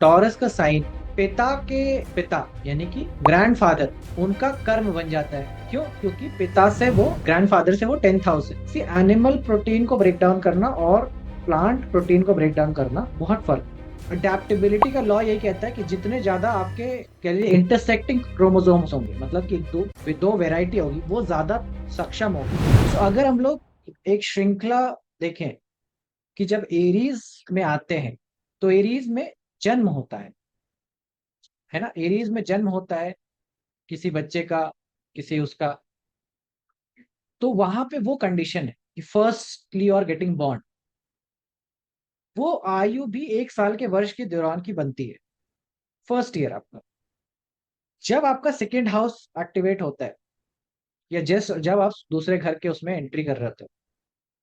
Taurus का sign पिता के पिता यानी कि ग्रैंडफादर उनका कर्म बन जाता है। क्यों? क्योंकि पिता से वो ग्रैंडफादर से वो 10th हाउस है। सी एनिमल प्रोटीन को ब्रेक डाउन करना और प्लांट प्रोटीन को ब्रेक डाउन करना बहुत फर्क। अडेप्टेबिलिटी का लॉ यही कहता है कि जितने ज्यादा आपके कह लीजिए इंटरसेक्टिंग क्रोमोसोम्स होंगे, मतलब कि दो वैरायटी होगी, वो ज्यादा सक्षम होगी। तो अगर हम लोग एक श्रृंखला देखें कि जब एरीज में आते हैं तो एरीज में जन्म होता है ना, एरीज में जन्म होता है किसी बच्चे का, किसी उसका। तो वहां पे वो कंडीशन है कि फर्स्टली और गेटिंग बॉर्न, वो आयु भी 1 साल के वर्ष के दौरान की बनती है। फर्स्ट ईयर आपका, जब आपका सेकेंड हाउस एक्टिवेट होता है या जब आप दूसरे घर के उसमें एंट्री कर रहे होते हो,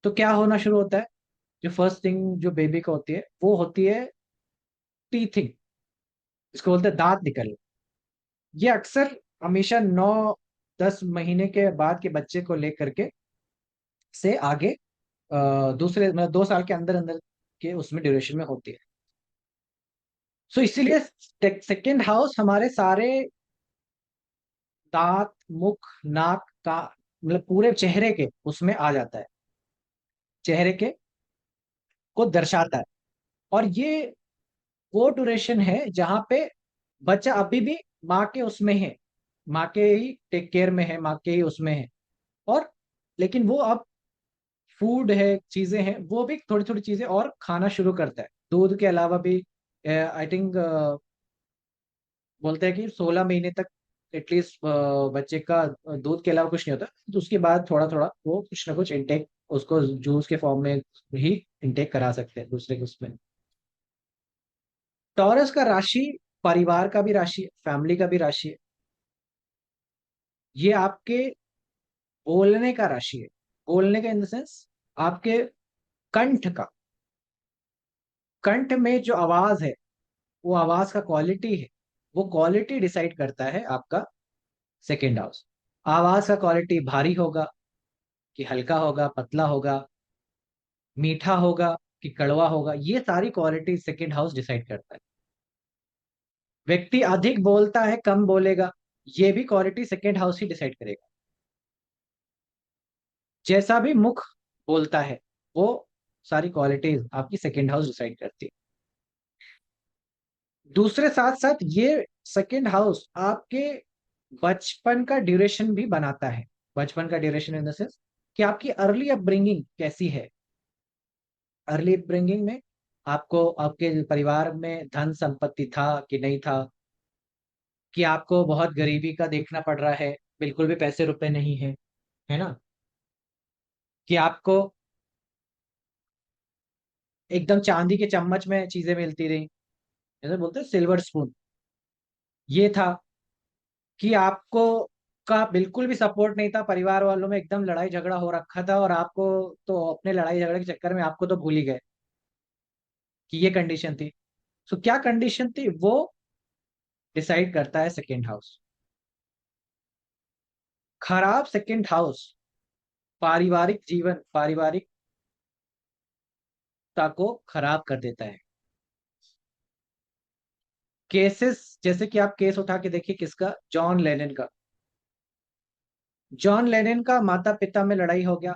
तो क्या होना शुरू होता है? जो फर्स्ट थिंग जो बेबी को होती है वो होती है टीथिंग, इसको बोलते हैं दांत निकलना। ये अक्सर हमेशा 9-10 महीने के बाद के बच्चे को लेकर के से आगे दूसरे मतलब 2 साल के अंदर अंदर के उसमें ड्यूरेशन में होती है। सो इसीलिए सेकेंड हाउस हमारे सारे दांत, मुख, नाक का मतलब पूरे चेहरे के उसमें आ जाता है, चेहरे के को दर्शाता है। और ये वो ड्यूरेशन है जहां पे बच्चा अभी भी माँ के उसमें है, माँ के ही टेक केयर में है, माँ के ही उसमें है। और लेकिन वो अब फूड है, चीजें हैं, वो भी थोड़ी थोड़ी चीजें और खाना शुरू करता है दूध के अलावा भी। आई थिंक बोलते हैं कि 16 महीने तक एटलीस्ट बच्चे का दूध के अलावा कुछ नहीं होता, तो उसके बाद थोड़ा थोड़ा वो कुछ ना कुछ इंटेक उसको जूस के फॉर्म में ही इंटेक करा सकते हैं दूसरे के उसमें। टॉरस का राशि परिवार का भी राशि है, फैमिली का भी राशि है। ये आपके बोलने का राशि है। बोलने का इन द सेंस आपके कंठ का, कंठ में जो आवाज है, वो आवाज का क्वालिटी है, वो क्वालिटी डिसाइड करता है आपका सेकेंड हाउस। आवाज का क्वालिटी भारी होगा कि हल्का होगा, पतला होगा, मीठा होगा कि कड़वा होगा, ये सारी क्वालिटी सेकेंड हाउस डिसाइड करता है। व्यक्ति अधिक बोलता है कम बोलेगा, ये भी क्वालिटी सेकेंड हाउस ही डिसाइड करेगा। जैसा भी मुख बोलता है, वो सारी क्वालिटीज आपकी सेकेंड हाउस डिसाइड करती है। दूसरे साथ साथ ये सेकेंड हाउस आपके बचपन का ड्यूरेशन भी बनाता है। बचपन का ड्यूरेशन इन द सेंस कि आपकी अर्ली अपब्रिंगिंग कैसी है। अर्ली अपब्रिंगिंग में आपको आपके परिवार में धन संपत्ति था कि नहीं था, कि आपको बहुत गरीबी का देखना पड़ रहा है, बिल्कुल भी पैसे रुपए नहीं है, है ना, कि आपको एकदम चांदी के चम्मच में चीजें मिलती रही, जैसे बोलते हैं सिल्वर स्पून। ये था कि आपको का बिल्कुल भी सपोर्ट नहीं था परिवार वालों में, एकदम लड़ाई झगड़ा हो रखा था, और आपको तो अपने लड़ाई झगड़े के चक्कर में आपको तो भूल ही गए कि ये कंडीशन थी। सो क्या कंडीशन थी वो डिसाइड करता है सेकेंड हाउस। खराब सेकेंड हाउस पारिवारिक जीवन, पारिवारिकता को खराब कर देता है। केसेस जैसे कि आप केस उठा के देखिए किसका, जॉन लेनिन का। जॉन लेनिन का माता पिता में लड़ाई हो गया,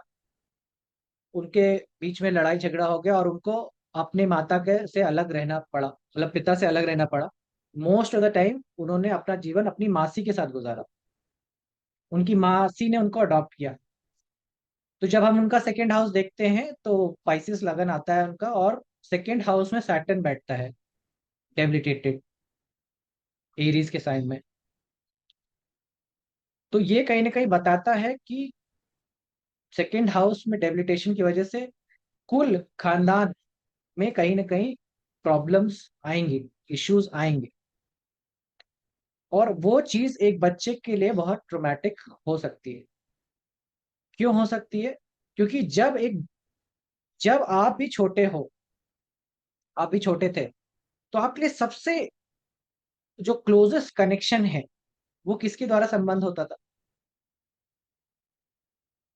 उनके बीच में लड़ाई झगड़ा हो गया और उनको अपने माता के से अलग रहना पड़ा, मतलब पिता से अलग रहना पड़ा। मोस्ट ऑफ द टाइम उन्होंने अपना जीवन अपनी मासी के साथ गुजारा, उनकी मासी ने उनको अडॉप्ट किया। तो जब हम उनका सेकेंड हाउस देखते हैं तो पाइसिस लगन आता है उनका, और सेकेंड हाउस में सैटर्न बैठता है डेबिलिटेटेड एरीज के साइन में। तो ये कहीं ना कहीं बताता है कि सेकेंड हाउस में डेबिलिटेशन की वजह से कुल खानदान में कहीं ना कहीं प्रॉब्लम्स आएंगी, इश्यूज आएंगे। और वो चीज एक बच्चे के लिए बहुत ट्रोमैटिक हो सकती है। क्यों हो सकती है? क्योंकि जब आप भी छोटे हो, आप भी छोटे थे, तो आपके लिए सबसे जो क्लोजेस्ट कनेक्शन है वो किसके द्वारा संबंध होता था?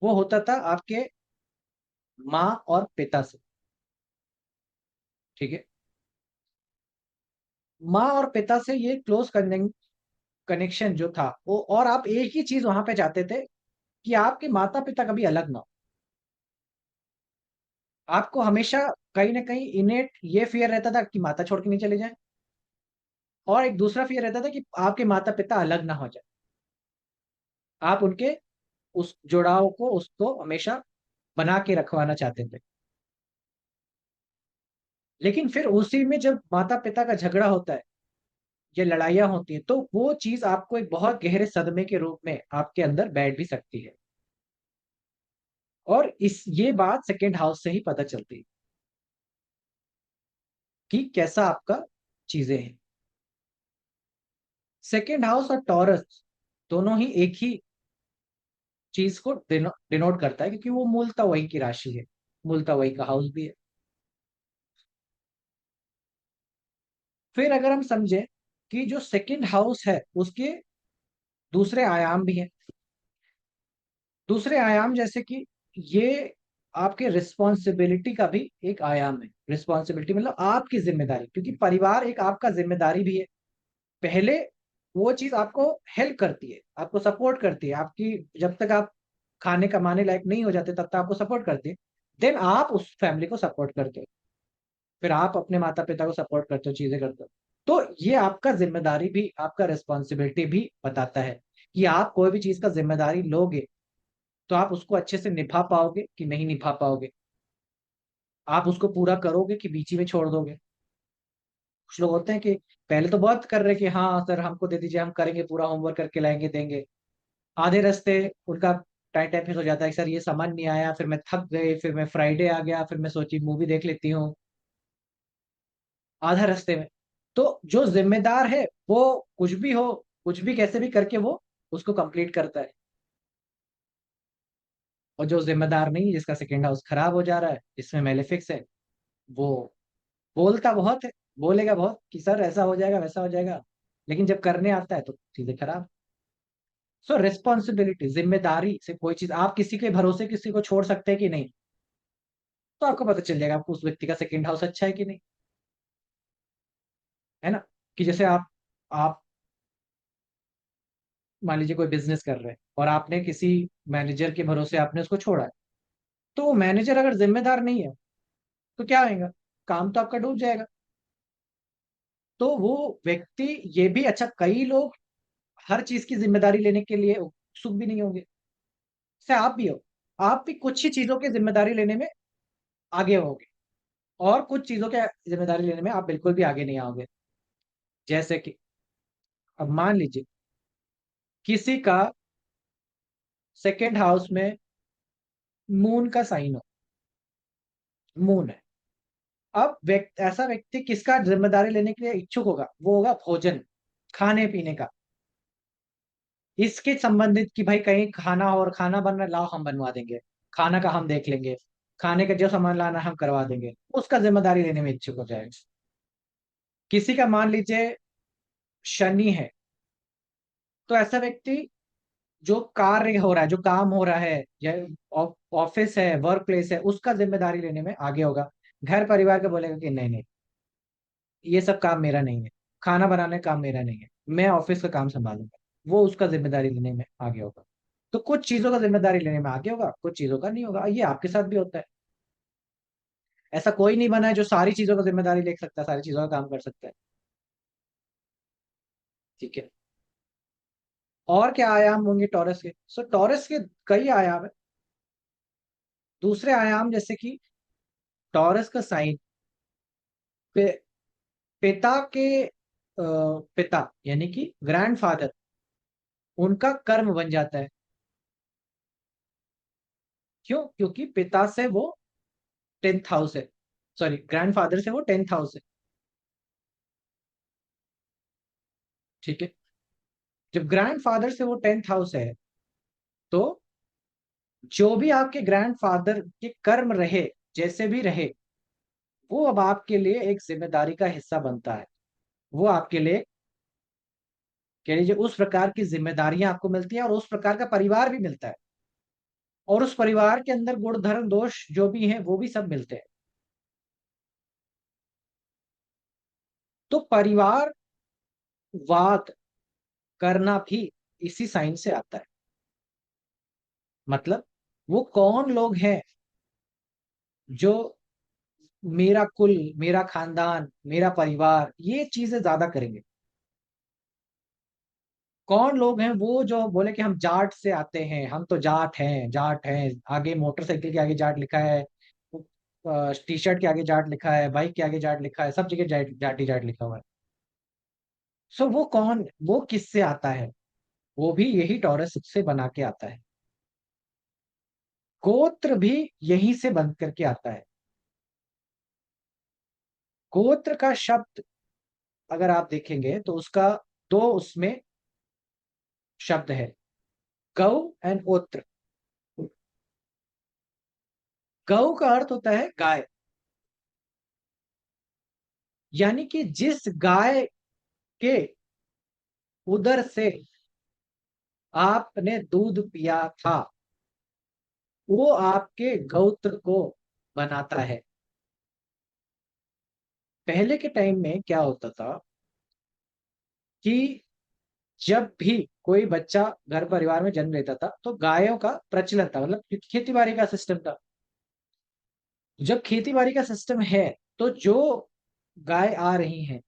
वो होता था आपके माँ और पिता से। ठीक है। माँ और पिता से ये क्लोज कनेक्शन जो था वो, और आप एक ही चीज वहां पे चाहते थे कि आपके माता पिता कभी अलग ना हो। आपको हमेशा कहीं ना कहीं इनेट ये फियर रहता था कि माता छोड़ के नहीं चले जाए, और एक दूसरा फियर रहता था कि आपके माता पिता अलग ना हो जाए। आप उनके उस जुड़ाव को, उसको हमेशा बना के रखवाना चाहते थे। लेकिन फिर उसी में जब माता पिता का झगड़ा होता है या लड़ाइयाँ होती हैं, तो वो चीज आपको एक बहुत गहरे सदमे के रूप में आपके अंदर बैठ भी सकती है। और इस ये बात सेकेंड हाउस से ही पता चलती है कि कैसा आपका चीजें हैं। सेकेंड हाउस और टॉरस दोनों ही एक ही चीज को डिनोट करता है, क्योंकि वो मूलतः वही की राशि है, मूलतः वही का हाउस भी है। फिर अगर हम समझे कि जो सेकेंड हाउस है उसके दूसरे आयाम भी हैं। दूसरे आयाम जैसे कि ये आपके रिस्पॉन्सिबिलिटी का भी एक आयाम है। रिस्पॉन्सिबिलिटी मतलब आपकी जिम्मेदारी, क्योंकि परिवार एक आपका जिम्मेदारी भी है। पहले वो चीज आपको हेल्प करती है, आपको सपोर्ट करती है, आपकी जब तक आप खाने कमाने लायक नहीं हो जाते तब तक आपको सपोर्ट करती है। देन आप उस फैमिली को सपोर्ट करते हो, फिर आप अपने माता पिता को सपोर्ट करते हो, चीजें करते हो। तो ये आपका जिम्मेदारी भी, आपका रिस्पॉन्सिबिलिटी भी बताता है कि आप कोई भी चीज का जिम्मेदारी लोगे तो आप उसको अच्छे से निभा पाओगे कि नहीं निभा पाओगे। आप उसको पूरा करोगे कि बीच ही में छोड़ दोगे। कुछ लोग होते हैं कि पहले तो बहुत कर रहे कि हाँ सर हमको दे दीजिए, हम करेंगे, पूरा होमवर्क करके लाएंगे, देंगे। आधे रास्ते उनका टाइम टाइम फिक्स हो जाता है कि सर ये समझ नहीं आया, फिर मैं थक गए, फिर मैं फ्राइडे आ गया, फिर मैं सोची मूवी देख लेती हूँ आधा रास्ते में। तो जो जिम्मेदार है वो कुछ भी हो, कुछ भी कैसे भी करके वो उसको कंप्लीट करता है। और जो जिम्मेदार नहीं, जिसका सेकेंड हाउस खराब हो जा रहा है, जिसमें मेलेफिक्स है, वो बोलता बहुत है, बोलेगा बहुत कि सर ऐसा हो जाएगा, वैसा हो जाएगा, लेकिन जब करने आता है तो चीजें खराब। सो रिस्पॉन्सिबिलिटी, जिम्मेदारी से कोई चीज आप किसी के भरोसे किसी को छोड़ सकते हैं कि नहीं, तो आपको पता चल जाएगा आपको उस व्यक्ति का सेकेंड हाउस अच्छा है कि नहीं। है ना? कि जैसे आप मान लीजिए कोई बिजनेस कर रहे हैं और आपने किसी मैनेजर के भरोसे आपने उसको छोड़ा है, तो वो मैनेजर अगर जिम्मेदार नहीं है तो क्या होगा? काम तो आपका डूब जाएगा। तो वो व्यक्ति, ये भी अच्छा, कई लोग हर चीज की जिम्मेदारी लेने के लिए उत्सुक भी नहीं होंगे। जैसे आप भी हो, आप भी कुछ ही चीजों की जिम्मेदारी लेने में आगे होगे, और कुछ चीजों की जिम्मेदारी लेने में आप बिल्कुल भी आगे नहीं आओगे। जैसे कि अब मान लीजिए किसी का सेकेंड हाउस में मून का साइन हो, मून है। अब ऐसा व्यक्ति किसका जिम्मेदारी लेने के लिए इच्छुक होगा? वो होगा भोजन, खाने पीने का, इसके संबंधित कि भाई कहीं खाना और खाना बन रहा है, लाओ हम बनवा देंगे, खाना का हम देख लेंगे, खाने का जो सामान लाना है हम करवा देंगे, उसका जिम्मेदारी लेने में इच्छुक हो जाएगा। किसी का मान लीजिए शनि है, तो ऐसा व्यक्ति जो कार्य हो रहा है, जो काम हो रहा है, या ऑफिस है, वर्क प्लेस है, उसका जिम्मेदारी लेने में आगे होगा। घर परिवार का बोलेगा कि नहीं नहीं, ये सब काम मेरा नहीं है, खाना बनाने का काम मेरा नहीं है, मैं ऑफिस का काम संभालूंगा। वो उसका जिम्मेदारी लेने में आगे होगा। तो कुछ चीजों का जिम्मेदारी लेने में आगे होगा, कुछ चीजों का नहीं होगा। ये आपके साथ भी होता है। ऐसा कोई नहीं बना है जो सारी चीजों का जिम्मेदारी ले सकता है, सारी चीजों का काम कर सकता है। ठीक है। और क्या आयाम होंगे टॉरस के? सो टॉरस के कई आयाम है। दूसरे आयाम जैसे कि टॉरस का साइन पे, पिता के पिता यानी कि ग्रैंडफादर, उनका कर्म बन जाता है। क्यों? क्योंकि पिता से वो 10th हाउस है, सॉरी ग्रैंडफादर से वो 10th हाउस है। ठीक है। जब ग्रैंडफादर से वो 10th हाउस है, तो जो भी आपके ग्रैंडफादर के कर्म रहे, जैसे भी रहे, वो अब आपके लिए एक जिम्मेदारी का हिस्सा बनता है। वो आपके लिए, कह लीजिए, उस प्रकार की जिम्मेदारियां आपको मिलती हैं, और उस प्रकार का परिवार भी मिलता है, और उस परिवार के अंदर गुण धर्म दोष जो भी हैं वो भी सब मिलते हैं। तो परिवारवाद करना भी इसी साइंस से आता है। मतलब वो कौन लोग हैं जो मेरा कुल, मेरा खानदान, मेरा परिवार, ये चीजें ज्यादा करेंगे। कौन लोग हैं वो जो बोले कि हम जाट से आते हैं, हम तो जाट हैं, जाट हैं, आगे मोटरसाइकिल के आगे जाट लिखा है, टी शर्ट के आगे जाट लिखा है, बाइक के आगे जाट लिखा है, सब जगह जाट जाटी जाट लिखा हुआ है। सो वो कौन, वो किससे आता है? वो भी यही टॉरस से बना के आता है। गोत्र भी यहीं से बन करके आता है। गोत्र का शब्द अगर आप देखेंगे तो उसका दो उसमें शब्द है, गौ एंड ओत्र। गौ का अर्थ होता है गाय, यानी कि जिस गाय के उदर से आपने दूध पिया था, वो आपके गौत्र को बनाता है। पहले के टाइम में क्या होता था कि जब भी कोई बच्चा घर परिवार में जन्म लेता था तो गायों का प्रचलन था, मतलब खेती बाड़ी का सिस्टम था। जब खेती बाड़ी का सिस्टम है तो जो गाय आ रही हैं,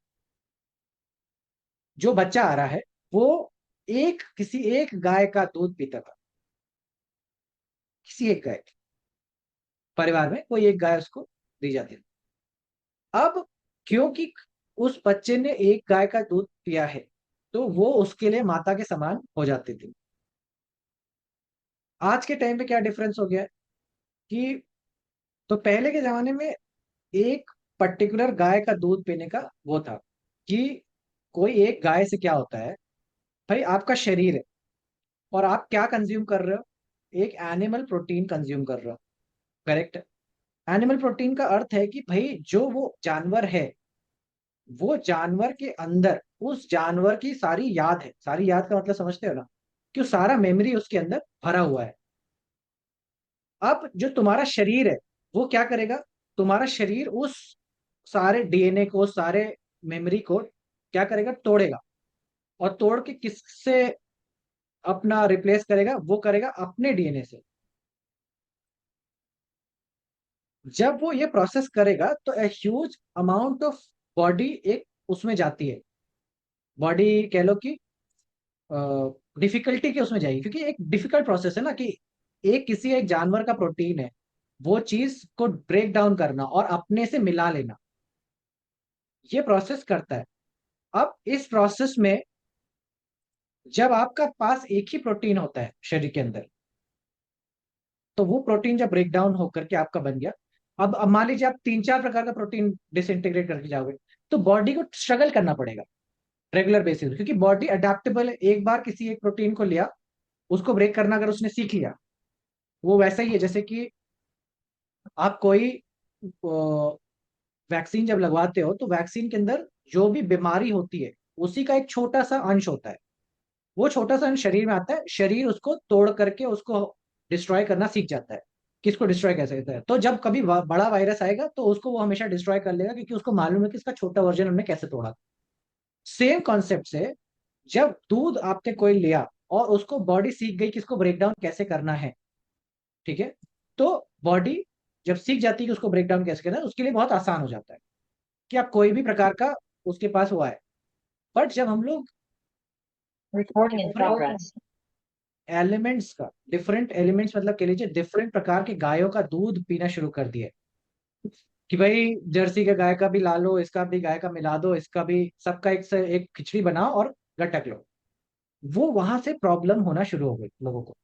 जो बच्चा आ रहा है, वो एक किसी एक गाय का दूध पीता था। किसी एक गाय, परिवार में कोई एक गाय उसको दी जाती थी। अब क्योंकि उस बच्चे ने एक गाय का दूध पिया है, तो वो उसके लिए माता के समान हो जाती थी। आज के टाइम पे क्या डिफरेंस हो गया है कि, तो पहले के जमाने में एक पर्टिकुलर गाय का दूध पीने का वो था कि कोई एक गाय से क्या होता है, भाई आपका शरीर है और आप क्या कंज्यूम कर रहे हो, एक एनिमल प्रोटीन कंज्यूम कर रहे हो। करेक्ट। एनिमल प्रोटीन का अर्थ है कि भाई जो वो जानवर है, वो जानवर के अंदर उस जानवर की सारी याद है। सारी याद का मतलब समझते हो ना, कि वो सारा मेमोरी उसके अंदर भरा हुआ है। अब जो तुम्हारा शरीर है, वो क्या करेगा, तुम्हारा शरीर उस सारे डीएनए को, सारे मेमोरी को क्या करेगा, तोड़ेगा। और तोड़ के किससे अपना रिप्लेस करेगा, वो करेगा अपने डीएनए से। जब वो ये प्रोसेस करेगा तो a huge amount of body एक उसमें जाती है। बॉडी कह लो कि डिफिकल्टी के उसमें जाएगी, क्योंकि एक डिफिकल्ट प्रोसेस है ना कि एक किसी एक जानवर का प्रोटीन है, वो चीज को ब्रेक डाउन करना और अपने से मिला लेना, ये प्रोसेस करता है। अब इस प्रोसेस में जब आपका पास एक ही प्रोटीन होता है शरीर के अंदर, तो वो प्रोटीन जब ब्रेक डाउन होकर के आपका बन गया, अब मान लीजिए आप तीन चार प्रकार का प्रोटीन डिसइंटीग्रेट करके जाओगे, तो बॉडी को स्ट्रगल करना पड़ेगा रेगुलर बेसिस, क्योंकि बॉडी अडेप्टेबल है। एक बार किसी एक प्रोटीन को लिया, उसको ब्रेक करना अगर उसने सीख लिया, वो वैसा ही है जैसे कि आप कोई वैक्सीन जब लगवाते हो, तो वैक्सीन के अंदर जो भी बीमारी होती है उसी का एक छोटा सा अंश होता है। वो छोटा सा अंश शरीर में आता है, शरीर उसको तोड़ करके उसको डिस्ट्रॉय करना सीख जाता है। किसको डिस्ट्रॉय कैसे करता है, तो जब कभी बड़ा वायरस आएगा तो उसको वो हमेशा डिस्ट्रॉय कर लेगा, क्योंकि उसको मालूम है कि इसका छोटा वर्जन हमने कैसे तोड़ा। सेम कॉन्सेप्ट से जब दूध आपने कोई लिया और उसको बॉडी सीख गई कि इसको ब्रेक डाउन कैसे करना है, ठीक है, तो बॉडी जब सीख जाती है कि उसको ब्रेक डाउन कैसे करना है, उसके लिए बहुत आसान हो जाता है कि आप कोई भी प्रकार का उसके पास हुआ है। बट जब हम लोग Recording in different progress. Elements का, डिफरेंट एलिमेंट्स मतलब कह लीजिए डिफरेंट प्रकार के गायों का दूध पीना शुरू कर दिए, कि भाई जर्सी के गाय का भी ला लो, इसका भी गाय का मिला दो, इसका भी, सबका एक से एक खिचड़ी बनाओ और गटक लो, वो वहां से प्रॉब्लम होना शुरू हो गई लोगों को।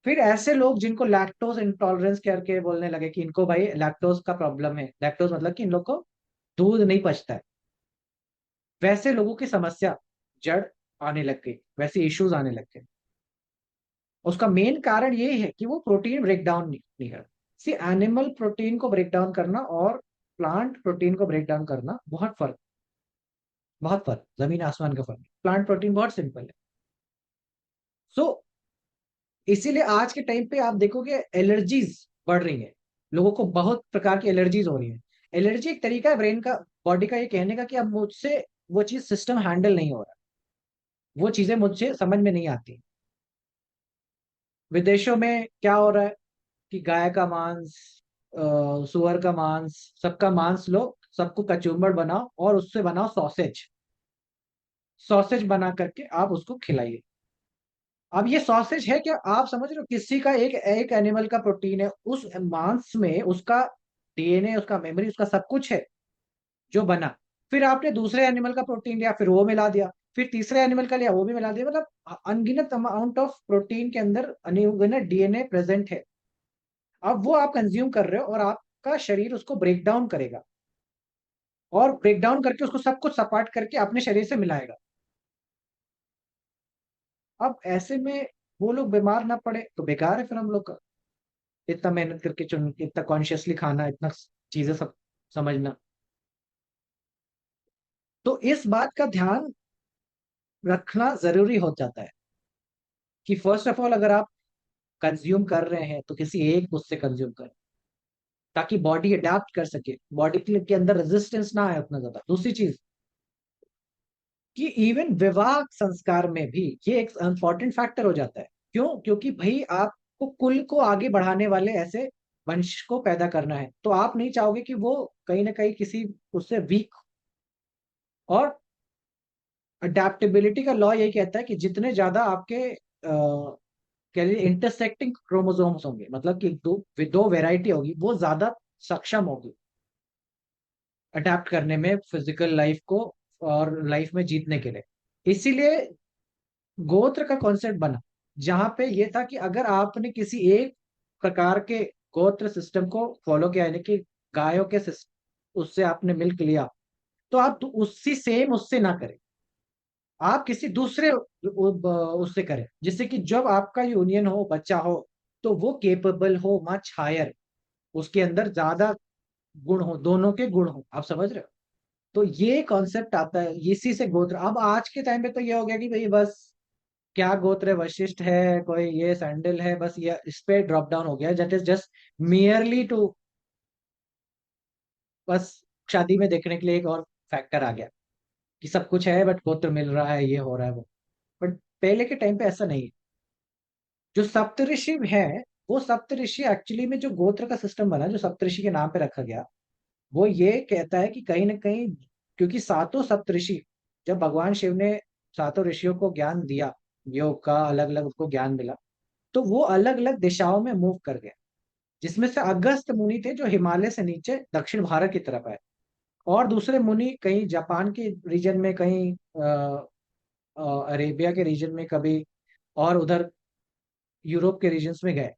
फिर ऐसे लोग जिनको लैक्टोज इंटॉलरेंस करके बोलने लगे कि इनको भाई लैक्टोज का प्रॉब्लम है, लैक्टोज मतलब कि इन लोग को दूध नहीं पचता है, वैसे लोगों की समस्या जड़ आने लग गई, वैसे इश्यूज आने लग गए। उसका मेन कारण यही है कि वो प्रोटीन ब्रेक डाउन नहीं कर। सी एनिमल प्रोटीन को ब्रेक डाउन करना और प्लांट प्रोटीन को ब्रेक डाउन करना बहुत फर्क, बहुत फर्क, जमीन आसमान का फर्क। प्लांट प्रोटीन बहुत सिंपल है। सो इसीलिए आज के टाइम पे आप देखोगे एलर्जीज बढ़ रही है, लोगों को बहुत प्रकार की एलर्जीज हो रही है। एलर्जी एक तरीका है ब्रेन का, बॉडी का ये कहने का कि अब मुझसे वो चीज सिस्टम हैंडल नहीं हो रहा, वो चीजें मुझे समझ में नहीं आती। विदेशों में क्या हो रहा है कि गाय का मांस, सुअर का मांस, सबका मांस लो, सबको कचूमर बनाओ और उससे बनाओ सॉसेज। सॉसेज बना करके आप उसको खिलाइए। अब ये सॉसेज है क्या, आप समझ रहे हो, किसी का एक एक एनिमल का प्रोटीन है उस मांस में, उसका डीएनए, उसका मेमोरी, उसका सब कुछ है जो बना। फिर आपने दूसरे एनिमल का प्रोटीन लिया, फिर वो मिला दिया, फिर तीसरे एनिमल का लिया, वो भी मिला दिया। मतलब अनगिनत अमाउंट ऑफ प्रोटीन के अंदर अनगिनत डीएनए प्रेजेंट है। अब वो आप कंज्यूम कर रहे हो और आपका शरीर उसको ब्रेक डाउन करेगा, और ब्रेक डाउन करके उसको सब कुछ सपाट करके अपने शरीर से मिलाएगा। अब ऐसे में वो लोग बीमार ना पड़े तो बेकार है फिर हम लोग का इतना मेहनत करके चुन, इतना कॉन्शियसली खाना, इतना चीजें सब समझना। तो इस बात का ध्यान रखना जरूरी हो जाता है कि फर्स्ट ऑफ ऑल अगर आप कंज्यूम कर रहे हैं तो किसी एक उससे कंज्यूम करें, ताकि बॉडी अडेप्ट कर सके, बॉडी के अंदर रेजिस्टेंस ना आए उतना ज्यादा। दूसरी चीज कि इवन विवाह संस्कार में भी ये एक इंपॉर्टेंट फैक्टर हो जाता है। क्यों? क्योंकि भाई आपको कुल को आगे बढ़ाने वाले ऐसे वंश को पैदा करना है, तो आप नहीं चाहोगे कि वो कहीं ना कहीं किसी उससे वीक। और अडेप्टेबिलिटी का लॉ यही कहता है कि जितने ज्यादा आपके कह लीजिए इंटरसेक्टिंग क्रोमोसोम्स होंगे, मतलब कि दो वैरायटी होगी, वो ज्यादा सक्षम होगी अडेप्ट करने में फिजिकल लाइफ को और लाइफ में जीतने के लिए। इसीलिए गोत्र का कॉन्सेप्ट बना, जहां पे ये था कि अगर आपने किसी एक प्रकार के गोत्र सिस्टम को फॉलो किया, यानी कि गायों के उससे आपने मिल्क लिया, तो आप तो उसी सेम उससे ना करें, आप किसी दूसरे उससे करें, जिससे कि जब आपका यूनियन हो, बच्चा हो, तो वो केपेबल हो मच हायर, उसके अंदर ज्यादा गुण हो, दोनों के गुण हो। आप समझ रहे हो? तो ये कॉन्सेप्ट आता है इसी से गोत्र। अब आज के टाइम पे तो ये हो गया कि भाई बस क्या गोत्र है, वशिष्ठ है, कोई ये सैंडल है, बस ये इस पे ड्रॉप डाउन हो गया, that is just merely two, बस शादी में देखने के लिए एक और फैक्टर आ गया कि सब कुछ है बट गोत्र मिल रहा है, ये हो रहा है वो। बट पहले के टाइम पे ऐसा नहीं है। जो सप्तऋषि है, वो सप्तऋषि एक्चुअली में जो गोत्र का सिस्टम बना, जो सप्तऋषि के नाम पे रखा गया, वो ये कहता है कि कहीं ना कहीं, क्योंकि सातों सप्तऋषि, जब भगवान शिव ने सातों ऋषियों को ज्ञान दिया, योग का अलग अलग उसको ज्ञान मिला, तो वो अलग अलग दिशाओं में मूव कर गए। जिसमें से अगस्त मुनि थे जो हिमालय से नीचे दक्षिण भारत की तरफ आए, और दूसरे मुनि कहीं जापान के रीजन में, कहीं अरेबिया के रीजन में, कभी और उधर यूरोप के रीजन्स में गए।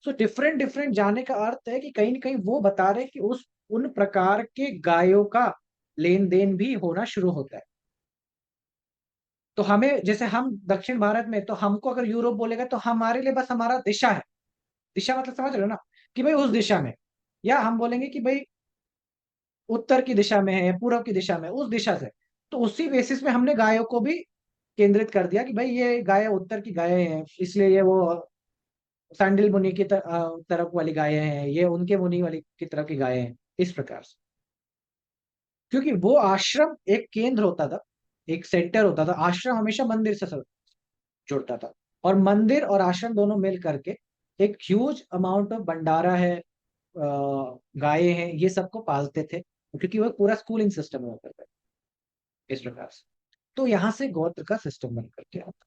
सो डिफरेंट डिफरेंट जाने का अर्थ है कि कहीं ना कहीं वो बता रहे हैं कि उस उन प्रकार के गायों का लेन देन भी होना शुरू होता है। तो हमें, जैसे हम दक्षिण भारत में, तो हमको अगर यूरोप बोलेगा तो हमारे लिए बस हमारा दिशा है। दिशा मतलब समझ रहे हो ना, कि भाई उस दिशा में, या हम बोलेंगे कि भाई उत्तर की दिशा में है, पूर्व की दिशा में, उस दिशा से। तो उसी बेसिस में हमने गायों को भी केंद्रित कर दिया कि भाई ये गाय उत्तर की गायें हैं, इसलिए ये वो सांडिल मुनि की तरफ वाली गायें हैं, ये उनके मुनि वाली की तरफ की गायें हैं, इस प्रकार से। क्योंकि वो आश्रम एक केंद्र होता था, एक सेंटर होता था। आश्रम हमेशा मंदिर से जुड़ता था, और मंदिर और आश्रम दोनों मिल करके एक ह्यूज अमाउंट ऑफ भंडारा है, गायें हैं, ये सबको पालते थे, क्योंकि वो पूरा स्कूलिंग सिस्टम हुआ करता है इस प्रकार से। तो यहाँ से गोत्र का सिस्टम बन करके आता है।